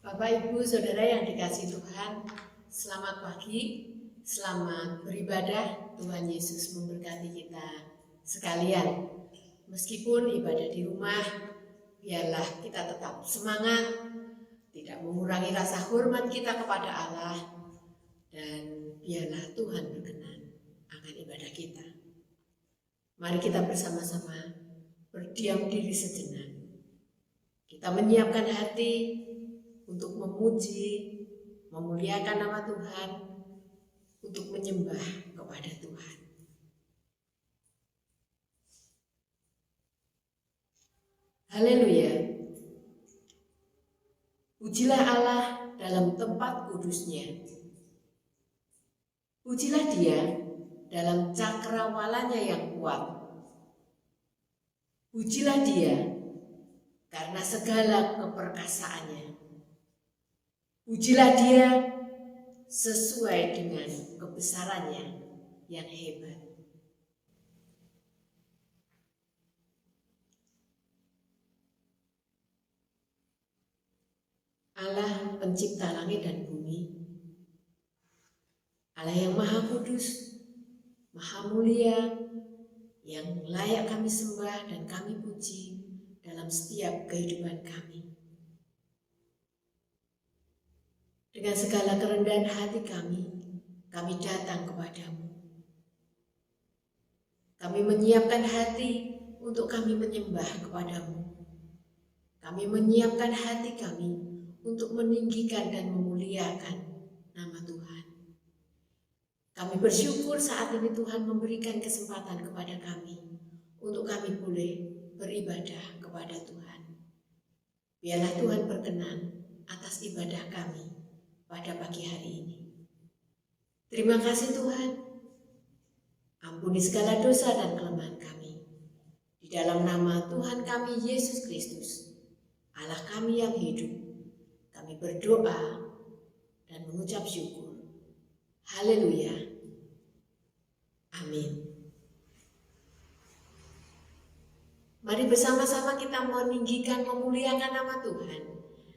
Bapak, Ibu, Saudara yang dikasihi Tuhan, selamat pagi, selamat beribadah. Tuhan Yesus memberkati kita sekalian. Meskipun ibadah di rumah, biarlah kita tetap semangat, tidak mengurangi rasa hormat kita kepada Allah, dan biarlah Tuhan berkenan akan ibadah kita. Mari kita bersama-sama berdiam diri sejenak. Kita menyiapkan hati untuk memuji, memuliakan nama Tuhan, untuk menyembah kepada Tuhan. Haleluya. Pujilah Allah dalam tempat kudusnya. Pujilah Dia dalam cakrawalanya yang kuat. Pujilah Dia karena segala keperkasaannya. Pujilah Dia sesuai dengan kebesarannya yang hebat. Allah pencipta langit dan bumi, Allah yang maha kudus, maha mulia, yang layak kami sembah dan kami puji dalam setiap kehidupan kami. Dengan segala kerendahan hati kami datang kepadamu. Kami menyiapkan hati untuk kami menyembah kepadamu. Kami menyiapkan hati kami untuk meninggikan dan memuliakan nama Tuhan. Kami bersyukur saat ini Tuhan memberikan kesempatan kepada kami untuk kami boleh beribadah kepada Tuhan. Biarlah Tuhan berkenan atas ibadah kami pada pagi hari ini. Terima kasih Tuhan. Ampuni segala dosa dan kelemahan kami. Di dalam nama Tuhan kami Yesus Kristus, Allah kami yang hidup, kami berdoa dan mengucap syukur. Haleluya. Amin. Mari bersama-sama kita meninggikan, memuliakan nama Tuhan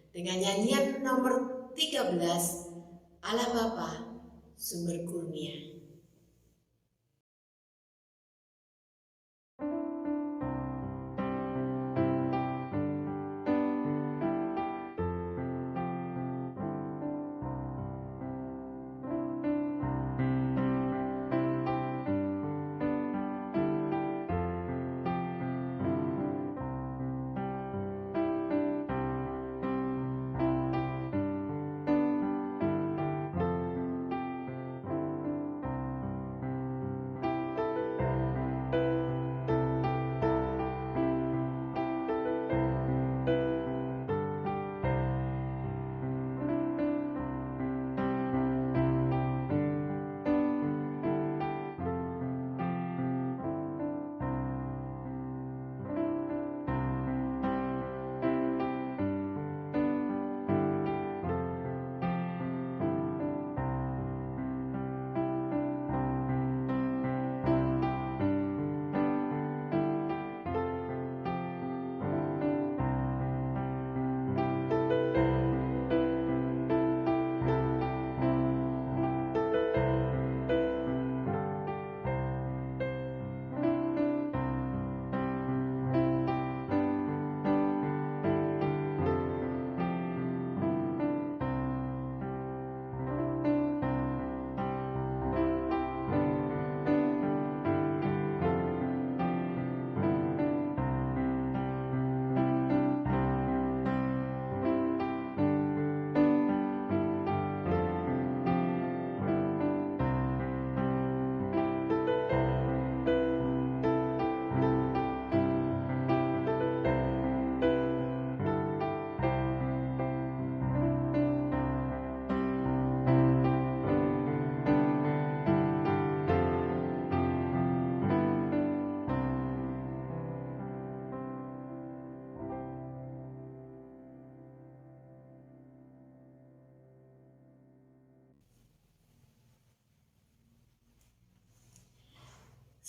dengan nyanyian nomor 13, Allah Bapa, sumber kurnia.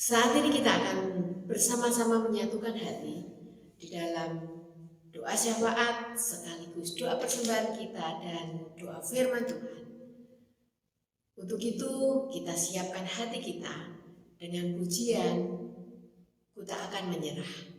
Saat ini kita akan bersama-sama menyatukan hati di dalam doa syafaat sekaligus doa persembahan kita dan doa firman Tuhan. Untuk itu kita siapkan hati kita dengan pujian, Ku Tak Akan Menyerah.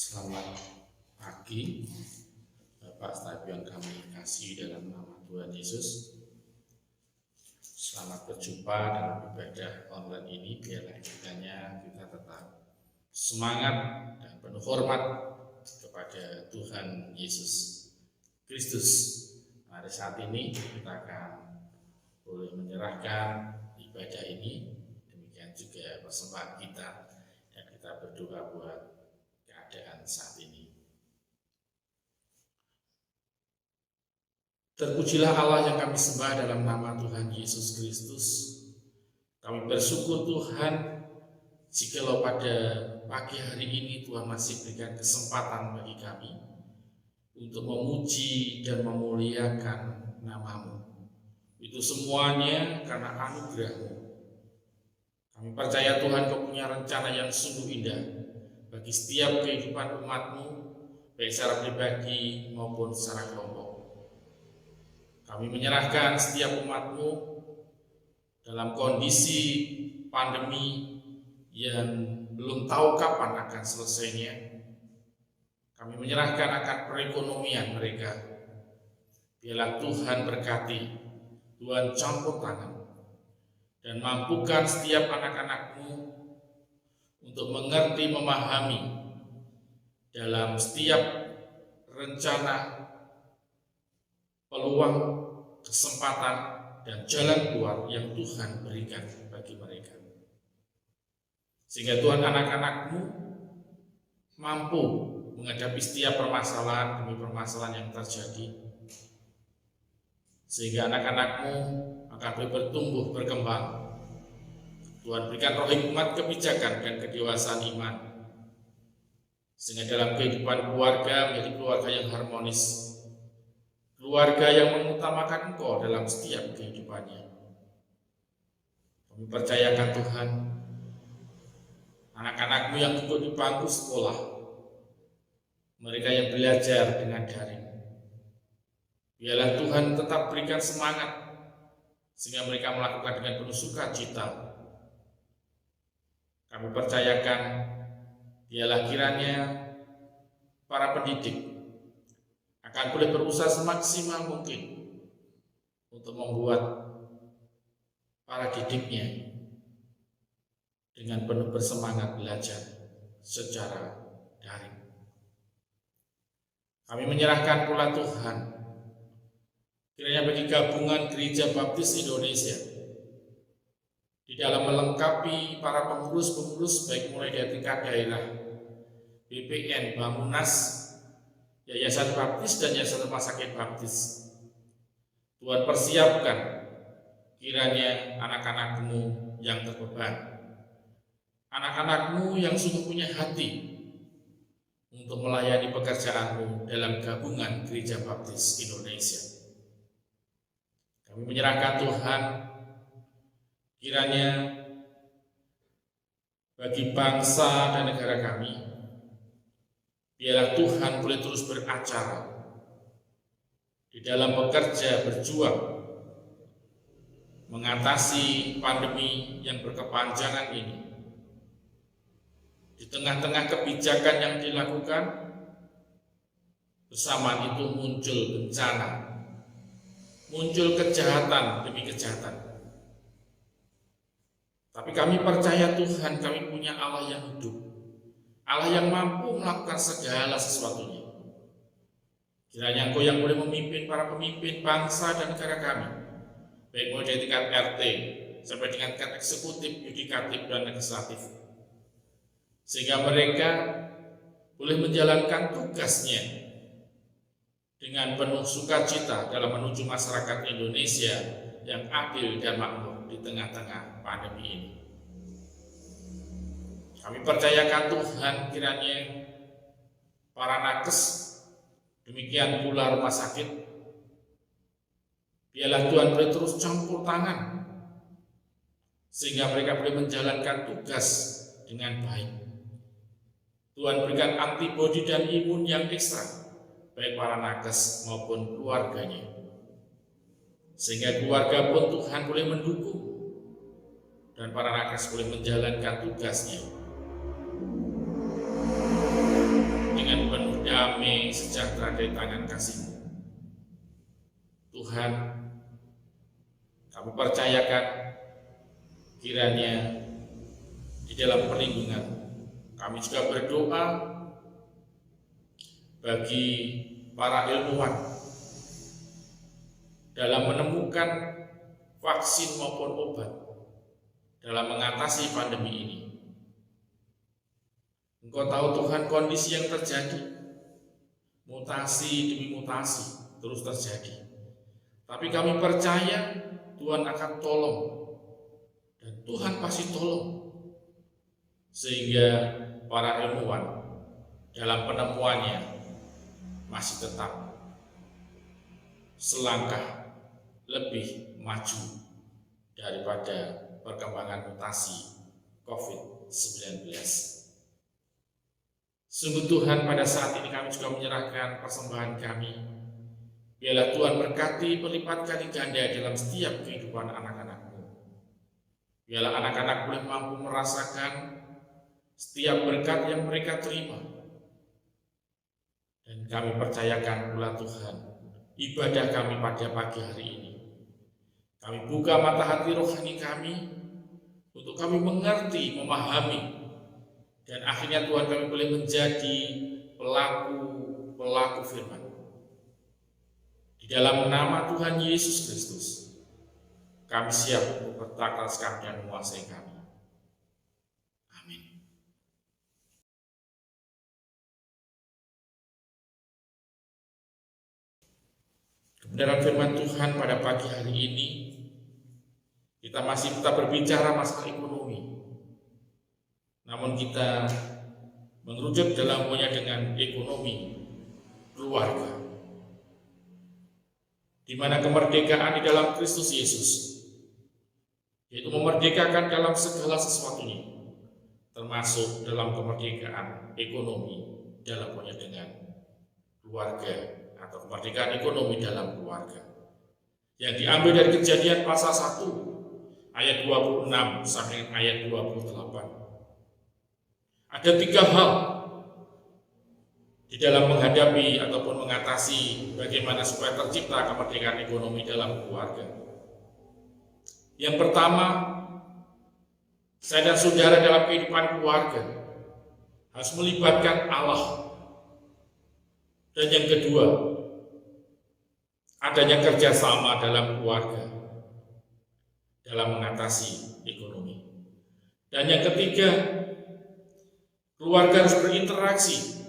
Selamat pagi, Bapak Ibu yang kami kasih dalam nama Tuhan Yesus. Selamat berjumpa dalam ibadah online ini. Biarlah kiranya kita tetap semangat dan penuh hormat kepada Tuhan Yesus Kristus. Mari saat ini kita akan boleh menyerahkan ibadah ini, demikian juga persembahan kita, dan kita berdoa buat keadaan saat ini. Terpujilah Allah yang kami sembah dalam nama Tuhan Yesus Kristus. Kami bersyukur Tuhan, jikalau pada pagi hari ini Tuhan masih berikan kesempatan bagi kami untuk memuji dan memuliakan nama-Mu. Itu semuanya karena anugerah-Mu. Kami percaya Tuhan Kau punya rencana yang sungguh indah bagi setiap kehidupan umat-Mu, baik secara pribadi maupun secara kelompok. Kami menyerahkan setiap umat-Mu dalam kondisi pandemi yang belum tahu kapan akan selesainya. Kami menyerahkan akan perekonomian mereka. Biarlah Tuhan berkati, Tuhan campur tangan, dan mampukan setiap anak-anak-Mu untuk mengerti, memahami dalam setiap rencana, peluang, kesempatan, dan jalan keluar yang Tuhan berikan bagi mereka. Sehingga Tuhan anak-anak-Mu mampu menghadapi setiap permasalahan demi permasalahan yang terjadi. Sehingga anak-anak-Mu akan bertumbuh, berkembang. Tuhan berikan roh hikmat, kebijakan, dan kedewasaan iman. Sehingga dalam kehidupan keluarga menjadi keluarga yang harmonis. Keluarga yang mengutamakan Engkau dalam setiap kehidupannya. Kami percayakan Tuhan, anak-anak-Mu yang duduk di bangku sekolah, mereka yang belajar dengan daring, biarlah Tuhan tetap berikan semangat, sehingga mereka melakukan dengan penuh sukacita. Kami percayakan, biarlah kiranya para pendidik akan boleh berusaha semaksimal mungkin untuk membuat para didiknya dengan penuh bersemangat belajar secara daring. Kami menyerahkan pula Tuhan, kiranya bagi gabungan Gereja Baptis Indonesia di dalam melengkapi para pengurus-pengurus baik mulai dari tingkat daerah, BPN, Bamunas, Yayasan Baptis dan Yayasan Rumah Sakit Baptis. Tuhan persiapkan kiranya anak-anak-Mu yang terbeban, anak-anak-Mu yang sungguh punya hati untuk melayani pekerjaan-Mu dalam gabungan Gereja Baptis Indonesia. Kami menyerahkan Tuhan, kiranya bagi bangsa dan negara kami, biarlah Tuhan boleh terus beracara di dalam bekerja, berjuang, mengatasi pandemi yang berkepanjangan ini. Di tengah-tengah kebijakan yang dilakukan, bersamaan itu muncul bencana, muncul kejahatan demi kejahatan. Tapi kami percaya Tuhan, kami punya Allah yang hidup, Allah yang mampu melakukan segala sesuatunya. Kiranya Engkau yang boleh memimpin para pemimpin bangsa dan negara kami, baik mulai dari tingkat RT sampai dengan tingkat eksekutif, yudikatif, dan legislatif, sehingga mereka boleh menjalankan tugasnya dengan penuh sukacita dalam menuju masyarakat Indonesia yang adil dan makmur di tengah-tengah pandemi ini. Kami percayakan Tuhan, kiranya para nakes, demikian pula rumah sakit, biarlah Tuhan boleh terus campur tangan, sehingga mereka boleh menjalankan tugas dengan baik. Tuhan berikan antibodi dan imun yang ekstra, baik para nakes maupun keluarganya, sehingga keluarga pun Tuhan boleh mendukung, dan para nakes boleh menjalankan tugasnya dengan penuh damai sejahtera dari tangan kasih-Mu. Tuhan, kami percayakan kiranya di dalam perlindungan, kami juga berdoa bagi para ilmuwan dalam menemukan vaksin maupun obat dalam mengatasi pandemi ini. Engkau tahu Tuhan kondisi yang terjadi, mutasi demi mutasi terus terjadi, Tapi kami percaya Tuhan akan tolong, dan Tuhan pasti tolong. Sehingga para ilmuwan dalam penemuannya masih tetap selangkah lebih maju daripada perkembangan mutasi COVID-19. Sungguh Tuhan, pada saat ini kami juga menyerahkan persembahan kami. Biarlah Tuhan berkati berlipat kali ganda dalam setiap kehidupan anak-anak-Mu. Biarlah anak-anak boleh mampu merasakan setiap berkat yang mereka terima. Dan kami percayakan pula Tuhan, ibadah kami pada pagi hari ini. Kami buka mata hati rohani kami untuk kami mengerti, memahami, dan akhirnya Tuhan kami boleh menjadi pelaku firman. Di dalam nama Tuhan Yesus Kristus, kami siap untuk bertaklaskan dan menguasai kami. Amin. Kebenaran firman Tuhan pada pagi hari ini, kita masih tetap berbicara masalah ekonomi. Namun kita mengerucut dalam hubungannya dengan ekonomi keluarga, di mana kemerdekaan di dalam Kristus Yesus, yaitu memerdekakan dalam segala sesuatunya, termasuk dalam kemerdekaan ekonomi dalam hubungannya dengan keluarga, atau kemerdekaan ekonomi dalam keluarga, yang diambil dari Kejadian pasal 1 ayat 26 sampai ayat 28. Ada 3 hal di dalam menghadapi ataupun mengatasi bagaimana supaya tercipta kemerdekaan ekonomi dalam keluarga. Yang pertama, saya dan saudara dalam kehidupan keluarga harus melibatkan Allah. Dan yang kedua, adanya kerjasama dalam keluarga dalam mengatasi ekonomi. Dan yang ketiga, keluarga harus berinteraksi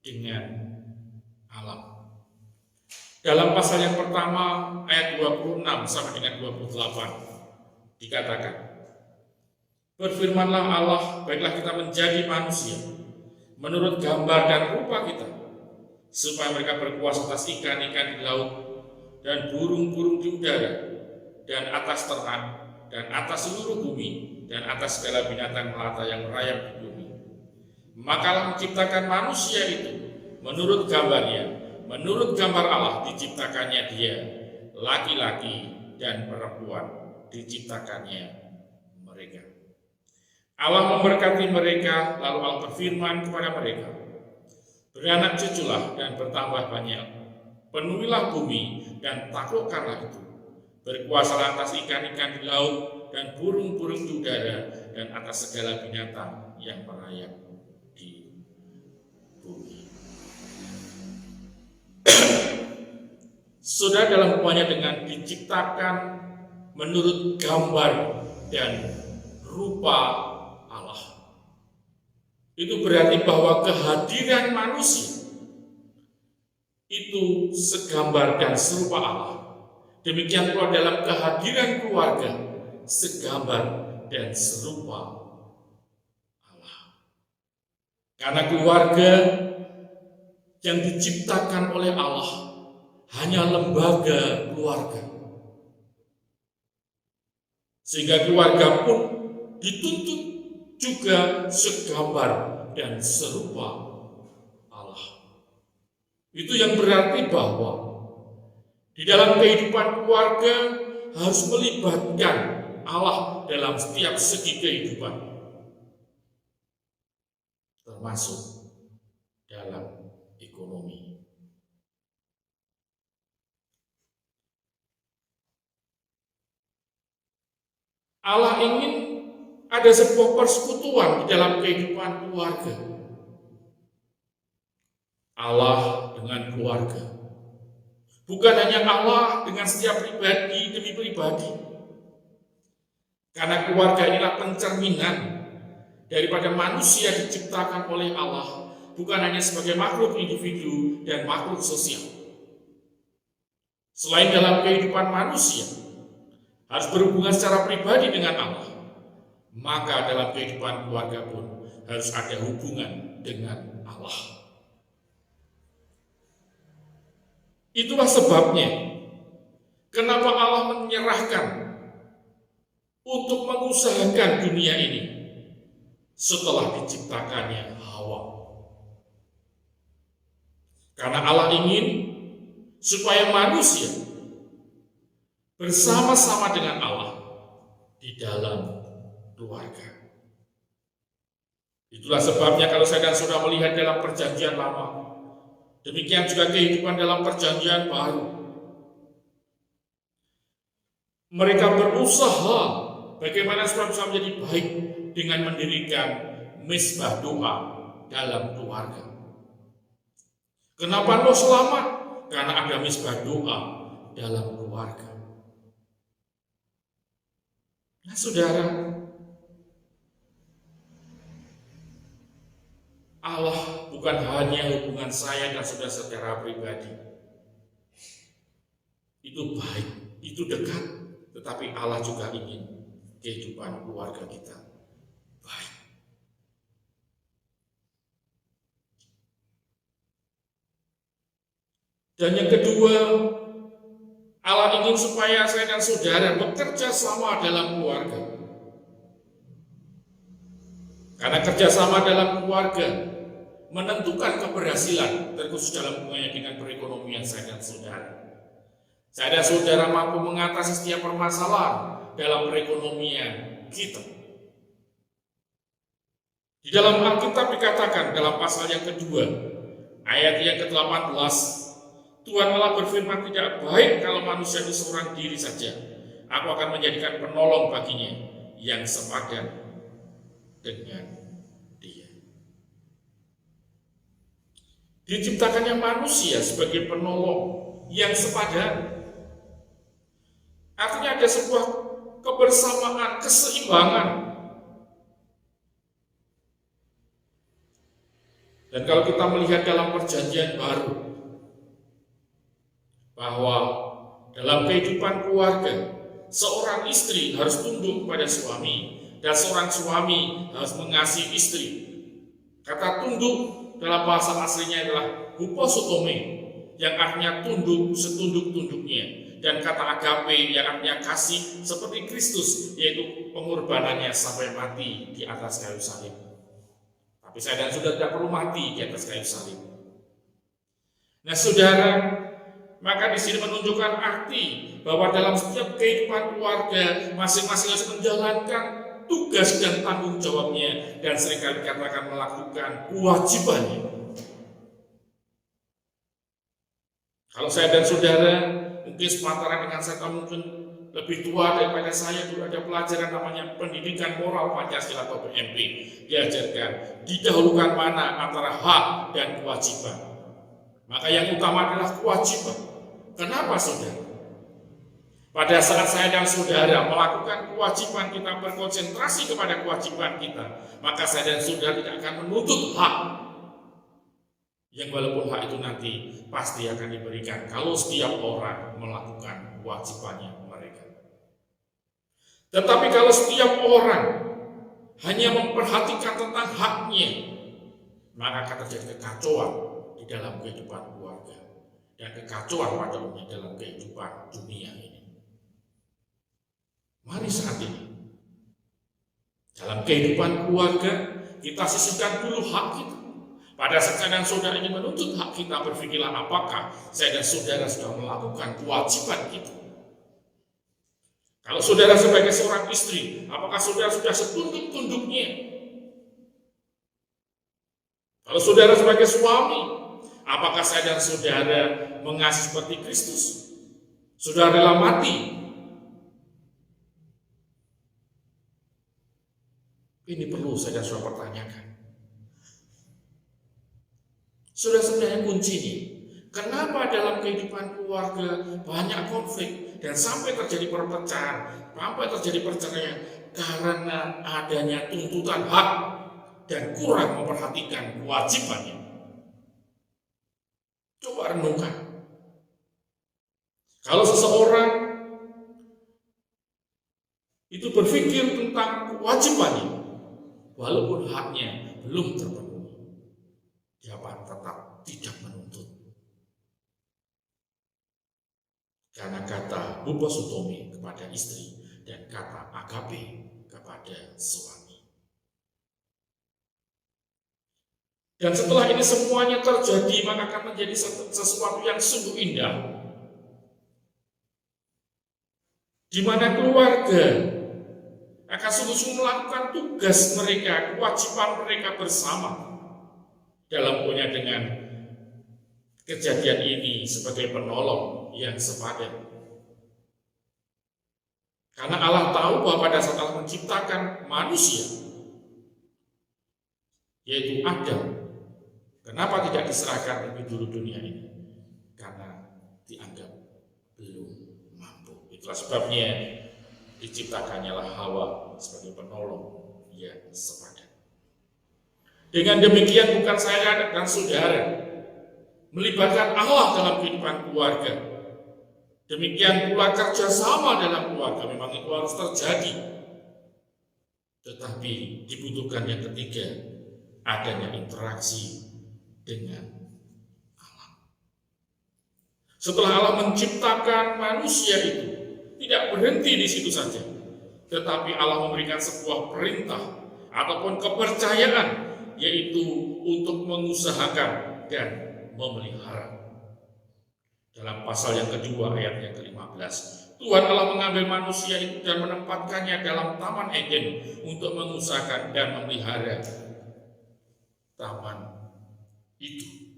dengan alam. Dalam pasal yang pertama ayat 26 sampai dengan 28 dikatakan, berfirmanlah Allah, baiklah kita menjadi manusia menurut gambar dan rupa kita, supaya mereka berkuasa atas ikan-ikan di laut dan burung-burung di udara dan atas ternak dan atas seluruh bumi dan atas segala binatang melata yang merayap di bumi. Makalah menciptakan manusia itu menurut gambarnya, menurut gambar Allah diciptakannya dia, laki-laki dan perempuan diciptakannya mereka. Allah memberkati mereka, lalu Allah berfirman kepada mereka, beranak cuculah dan bertambah banyak, penuhilah bumi dan taklukkanlah itu, berkuasalah atas ikan-ikan di laut dan burung-burung di udara dan atas segala binatang yang merayap di bumi. Saudara, dalam hubungannya dengan diciptakan menurut gambar dan rupa Allah, itu berarti bahwa kehadiran manusia itu segambar dan serupa Allah. Demikian pula dalam kehadiran keluarga segambar dan serupa Allah. Karena keluarga yang diciptakan oleh Allah hanya lembaga keluarga, sehingga keluarga pun dituntut juga segambar dan serupa Allah. Itu yang berarti bahwa di dalam kehidupan keluarga harus melibatkan Allah dalam setiap segi kehidupan, termasuk dalam ekonomi. Allah ingin ada sebuah persekutuan di dalam kehidupan keluarga. Allah dengan keluarga. Bukan hanya Allah dengan setiap pribadi demi pribadi. Karena keluarga inilah pencerminan daripada manusia diciptakan oleh Allah, bukan hanya sebagai makhluk individu dan makhluk sosial, Selain dalam kehidupan manusia harus berhubungan secara pribadi dengan Allah, maka dalam kehidupan keluarga pun harus ada hubungan dengan Allah. Itulah sebabnya kenapa Allah menyerahkan untuk mengusahakan dunia ini setelah diciptakannya Hawa. Karena Allah ingin supaya manusia bersama-sama dengan Allah di dalam keluarga. Itulah sebabnya kalau saya dan saudara melihat dalam perjanjian lama, demikian juga kehidupan dalam perjanjian baru, mereka berusaha bagaimana supaya bisa menjadi baik dengan mendirikan mezbah doa dalam keluarga. Kenapa lo selamat? Karena ada mezbah doa dalam keluarga. Nah, saudara, Allah bukan hanya hubungan saya dan saudara secara pribadi. Itu baik, itu dekat, tetapi Allah juga ingin kehidupan keluarga kita baik. Dan yang kedua, Allah ingin supaya saya dan saudara bekerja sama dalam keluarga. Karena kerjasama dalam keluarga menentukan keberhasilan, terkhusus dalam hubungannya dengan perekonomian saya dan saudara. Saya dan saudara mampu mengatasi setiap permasalahan dalam perekonomian kita. Di dalam Alkitab dikatakan dalam pasal yang kedua, ayat yang ke-18, Tuhan Allah berfirman, tidak baik kalau manusia itu seorang diri saja. Aku akan menjadikan penolong baginya yang sepadan dengan dia. Diciptakannya manusia sebagai penolong yang sepadan. Artinya ada sebuah kebersamaan, keseimbangan. Dan kalau kita melihat dalam perjanjian baru, bahwa dalam kehidupan keluarga, seorang istri harus tunduk pada suami, dan seorang suami harus mengasihi istri. Kata tunduk dalam bahasa aslinya adalah huposotome, yang artinya tunduk setunduk-tunduknya. Dan kata agape yang artinya kasih seperti Kristus, yaitu pengorbanannya sampai mati di atas kayu salib. Tapi saya dan saudara tidak perlu mati di atas kayu salib. Nah, saudara, maka di sini menunjukkan arti bahwa dalam setiap kehidupan keluarga masing-masing harus menjalankan tugas dan tanggung jawabnya, dan seringkali dikatakan melakukan kewajibannya. Kalau saya dan saudara mungkin sepantaran dengan saya, mungkin lebih tua daripada saya, dulu ada pelajaran namanya pendidikan moral Pancasila atau PMP. Diajarkan didahulukan mana antara hak dan kewajiban. Maka yang utama adalah kewajiban. Kenapa, saudara? Pada saat saya dan saudara melakukan kewajiban kita, berkonsentrasi kepada kewajiban kita, maka saya dan saudara tidak akan menuntut hak. Yang walaupun hak itu nanti pasti akan diberikan kalau setiap orang melakukan kewajibannya mereka. Tetapi kalau setiap orang hanya memperhatikan tentang haknya, maka akan terjadi kekacauan di dalam kehidupan keluarga dan kekacauan pada umumnya dalam kehidupan dunia ini. Mari saat ini dalam kehidupan keluarga kita sisihkan dulu hak kita. Pada saat saya dan saudara ingin menuntut hak kita, berpikirlah apakah saya dan saudara sudah melakukan kewajiban kita. Kalau saudara sebagai seorang istri, apakah saudara sudah setunduk-tunduknya? Kalau saudara sebagai suami, apakah saya dan saudara mengasihi seperti Kristus? Sudah rela mati? Ini perlu saya dan saudara pertanyakan. Sudah sebenarnya kuncinya, kenapa dalam kehidupan keluarga banyak konflik dan sampai terjadi perpecahan, sampai terjadi perceraian? Karena adanya tuntutan hak dan kurang memperhatikan kewajibannya. Coba renungkan. Kalau seseorang itu berpikir tentang kewajibannya, walaupun haknya belum terpenuhi, dia tetap tidak menuntut. Karena kata huposutome kepada istri dan kata agape kepada suami. Dan setelah ini semuanya terjadi, maka akan menjadi sesuatu yang sungguh indah, di mana keluarga akan sungguh-sungguh melakukan tugas mereka, kewajiban mereka bersama. Dalam punya dengan kejadian ini sebagai penolong yang sepadan. Karena Allah tahu bahwa pada saat Allah menciptakan manusia, yaitu Adam, kenapa tidak diserahkan lebih dulu dunia ini? Karena dianggap belum mampu. Itulah sebabnya diciptakannya Hawa sebagai penolong yang sepadan. Dengan demikian bukan saya dan saudara melibatkan Allah dalam kehidupan keluarga. Demikian pula kerjasama dalam keluarga memang itu harus terjadi. Tetapi dibutuhkan yang ketiga, adanya interaksi dengan Allah. Setelah Allah menciptakan manusia itu, tidak berhenti di situ saja, tetapi Allah memberikan sebuah perintah ataupun kepercayaan, yaitu untuk mengusahakan dan memelihara. Dalam pasal yang kedua ayat yang ke-15, Tuhan Allah mengambil manusia itu dan menempatkannya dalam Taman Eden untuk mengusahakan dan memelihara taman itu.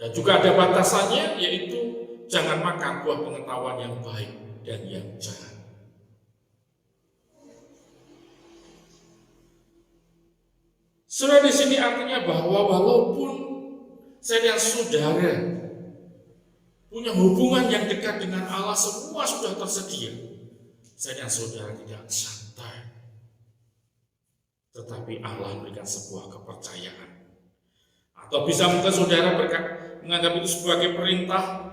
Dan juga ada batasannya, yaitu jangan makan buah pengetahuan yang baik dan yang jahat. Saudara, di sini artinya bahwa walaupun saya dan saudara punya hubungan yang dekat dengan Allah, semua sudah tersedia, saya dan saudara tidak santai. Tetapi Allah memberikan sebuah kepercayaan. Atau bisa mungkin saudara menganggap itu sebagai perintah,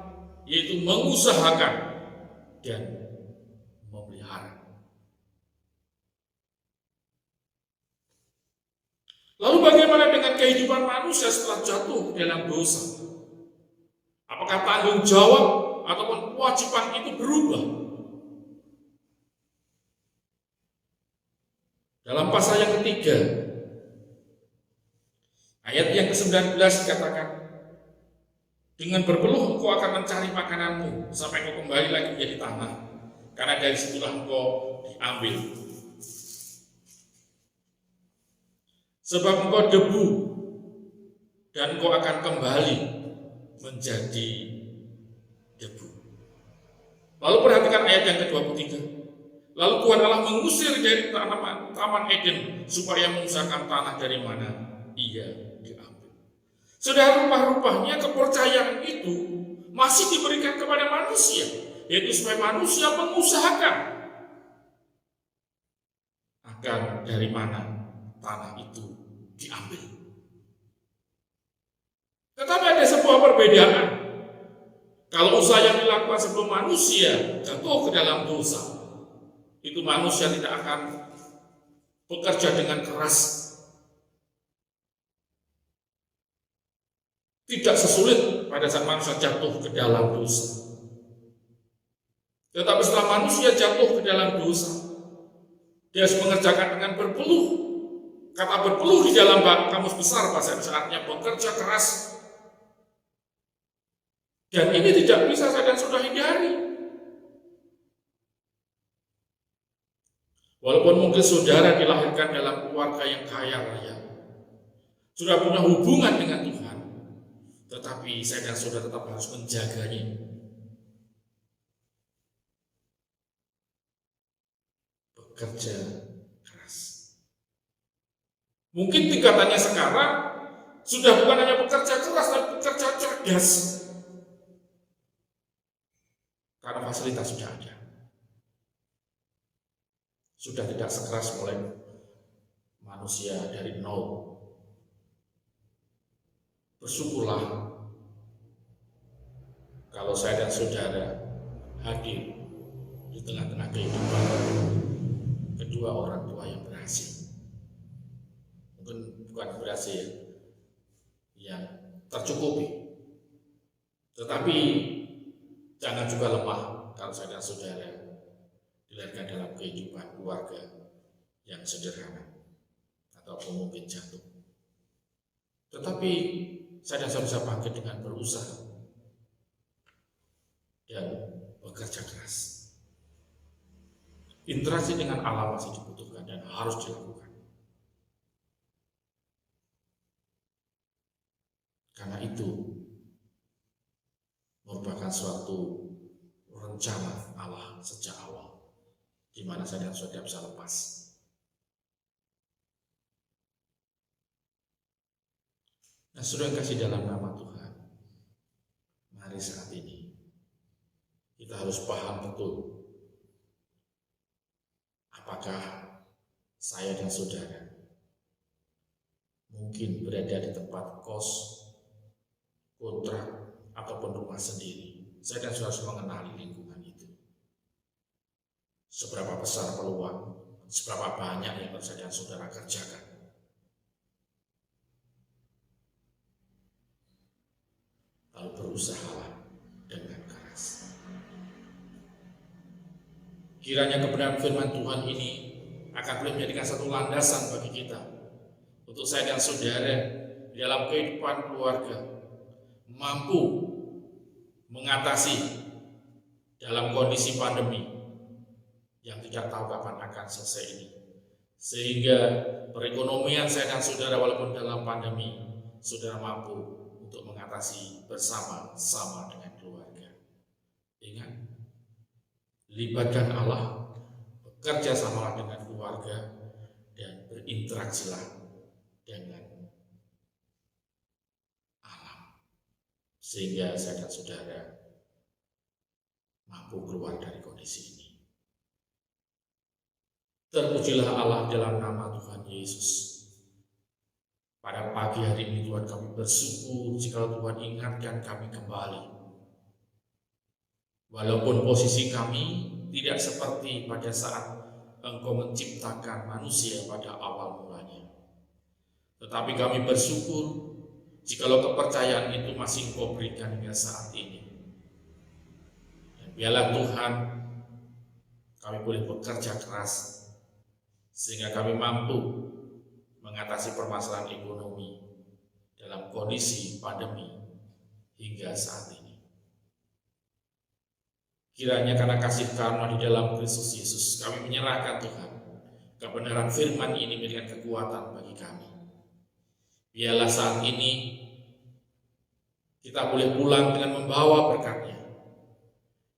yaitu mengusahakan dan memelihara. Lalu bagaimana dengan kehidupan manusia setelah jatuh dalam dosa? Apakah tanggung jawab ataupun kewajiban itu berubah? Dalam pasal yang ketiga, ayat yang ke-19 dikatakan, dengan berpeluh engkau akan mencari makananmu sampai engkau kembali lagi menjadi tanah, karena dari situlah engkau diambil. Sebab engkau debu dan engkau akan kembali menjadi debu. Lalu perhatikan ayat yang ke-23. Lalu Tuhan Allah mengusir dari Taman Eden supaya mengusahakan tanah dari mana ia diambil. Saudara, rupa-rupanya kepercayaan itu masih diberikan kepada manusia, yaitu supaya manusia mengusahakan akan dari mana tanah itu diambil. Tetapi ada sebuah perbedaan. Kalau usaha yang dilakukan sebelum manusia jatuh ke dalam dosa, itu manusia tidak akan bekerja dengan keras. Tidak sesulit pada saat manusia jatuh ke dalam dosa. Tetapi setelah manusia jatuh ke dalam dosa, dia harus mengerjakan dengan berpeluh. Kata berpeluh di dalam kamus besar bahasa Indonesia artinya bekerja keras. Dan ini tidak bisa saya dan saudara hindari. Walaupun mungkin saudara dilahirkan dalam keluarga yang kaya raya, sudah punya hubungan dengan Tuhan, tetapi saya dan saudara tetap harus menjaganya. Bekerja keras. Mungkin tingkatannya sekarang sudah bukan hanya bekerja keras, tapi bekerja cerdas. Karena fasilitas sudah ada. Sudah tidak sekeras mulai manusia dari nol. Bersyukurlah kalau saya dan saudara hadir di tengah-tengah kehidupan kedua orang tua yang berhasil. Mungkin bukan berhasil yang tercukupi, tetapi jangan juga lemah kalau saya dan saudara dilahirkan dalam kehidupan keluarga yang sederhana ataupun mungkin jatuh. Tetapi saya dan saudara bisa bangkit dengan berusaha dan bekerja keras. Interaksi dengan alam masih dibutuhkan dan harus dilakukan. Karena itu merupakan suatu rencana Allah sejak awal, di mana saya dan saudara bisa lepas. Nah, saudara yang kasih dalam nama Tuhan, mari saat ini kita harus paham betul apakah saya dan saudara mungkin berada di tempat kos, kontrak, ataupun rumah sendiri. Saya dan saudara harus mengenali lingkungan itu. Seberapa besar peluang, seberapa banyak yang harus saya dan saudara kerjakan. Lalu berusahalah dengan keras. Kiranya kebenaran firman Tuhan ini akan boleh menjadikan satu landasan bagi kita untuk saya dan saudara di dalam kehidupan keluarga mampu mengatasi dalam kondisi pandemi yang tidak tahu kapan akan selesai ini, sehingga perekonomian saya dan saudara walaupun dalam pandemi saudara mampu untuk mengatasi bersama-sama dengan keluarga. Ingat, libatkan Allah, bekerja sama dengan keluarga, dan berinteraksilah dengan alam, sehingga saya dan saudara mampu keluar dari kondisi ini. Terpujilah Allah dalam nama Tuhan Yesus. Pada pagi hari ini Tuhan kami bersyukur jika Tuhan ingatkan kami kembali. Walaupun posisi kami tidak seperti pada saat Engkau menciptakan manusia pada awal mulanya. Tetapi kami bersyukur jikalau kepercayaan itu masih Engkau berikan hingga saat ini. Dan biarlah Tuhan kami boleh bekerja keras sehingga kami mampu mengatasi permasalahan ekonomi dalam kondisi pandemi hingga saat ini. Kiranya karena kasih karunia di dalam Kristus Yesus, kami menyerahkan Tuhan kebenaran firman ini memberikan kekuatan bagi kami. Biarlah saat ini kita boleh pulang dengan membawa berkat-Nya.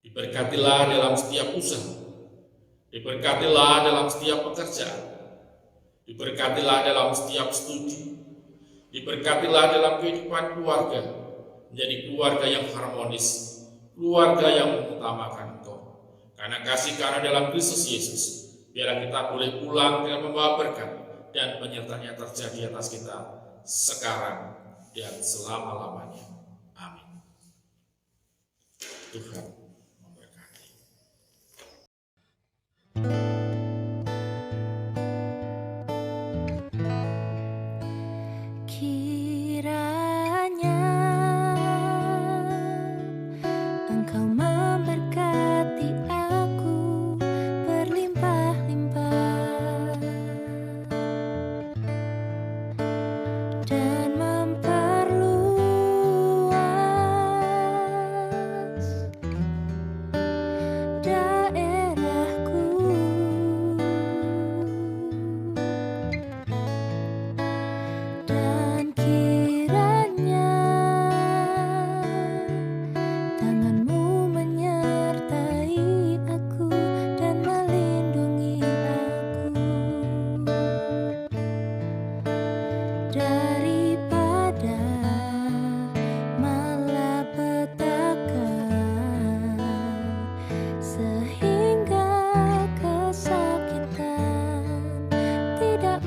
Diberkatilah dalam setiap usaha, diberkatilah dalam setiap pekerjaan, diberkatilah dalam setiap studi, diberkatilah dalam kehidupan keluarga, menjadi keluarga yang harmonis, keluarga yang mengutamakan Engkau. Karena kasih karunia dalam Kristus Yesus, biarlah kita boleh pulang dengan membawa berkat dan penyertaan terjadi atas kita sekarang dan selama-lamanya. Amin. Tuhan memberkati. Kiranya Engkau memberkati aku berlimpah-limpah dan memperluas daerahku, dan kiranya tangan-Mu menyertai aku dan melindungi aku daripada malapetaka, sehingga kesakitan tidak